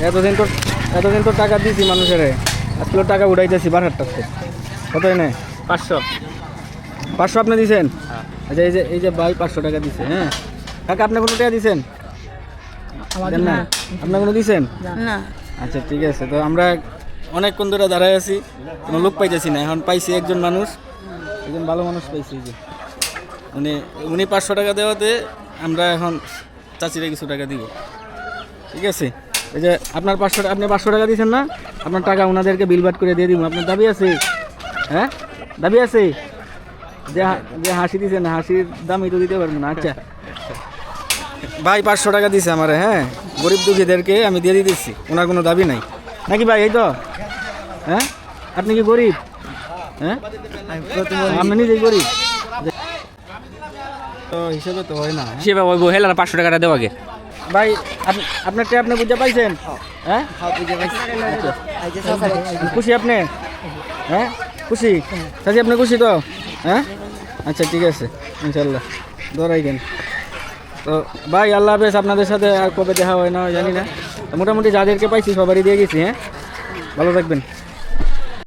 এতদিন তো টাকা দিয়েছি মানুষের, আজকে টাকা উঠাইতেছি বারহাট্টাতে। কত এনে? 500। 500 আপনি দিয়েছেন? আচ্ছা, এই যে ভাই 500 টাকা দিছে। হ্যাঁ কাকা, আপনি কোনো টাকা দিয়েছেন? দেন না? আপনি কোনো দিয়েছেন না। আচ্ছা ঠিক আছে। তো আমরা অনেকক্ষণ ধরে দাঁড়ায় আছি, কোনো লোক পাইতেছি না। এখন পাইছি একজন মানুষ, একজন ভালো মানুষ পাইছি। যে উনি 500 টাকা দেওয়াতে আমরা এখন চাচিরা কিছু টাকা দিব। ঠিক আছে, এই যে আপনার 500, আপনি 500 টাকা দিয়েছেন না? আপনার টাকা ওনাদেরকে বিলবাট করে দিয়ে দিব। আপনার দাবি আছে? হ্যাঁ দাবি আছে? যে হাসি দিয়েছেন, হাসির দামই তো দিতে পারবো না। আচ্ছা ভাই 500 টাকা দিছে আমারে। হ্যাঁ, গরিব দুঃখীদেরকে আমি দিয়ে দিতেছি, ওনার কোনো দাবি নাই নাকি ভাই? এই তো। হ্যাঁ, আপনি কি গরিব? হ্যাঁ, আপনি নিজেই গরিব তো হিসেবে তো হয় না। হিসেবে ওই হেলার 500 টাকাটা দেওয়া আগে। ভাই আপনারটা আপনি বুঝতে পাইছেন? হ্যাঁ, খুশি আপনি? হ্যাঁ খুশি চাচি, আপনি খুশি তো? হ্যাঁ আচ্ছা ঠিক আছে, ইনশাল্লাহ দৌড়াইবেন। তো ভাই আল্লাহ হাফেজ। আপনাদের সাথে আর কবে দেখা হয় না জানি না, মোটামুটি যাদেরকে পাইছি সবারই দিয়ে গেছি। হ্যাঁ, ভালো থাকবেন।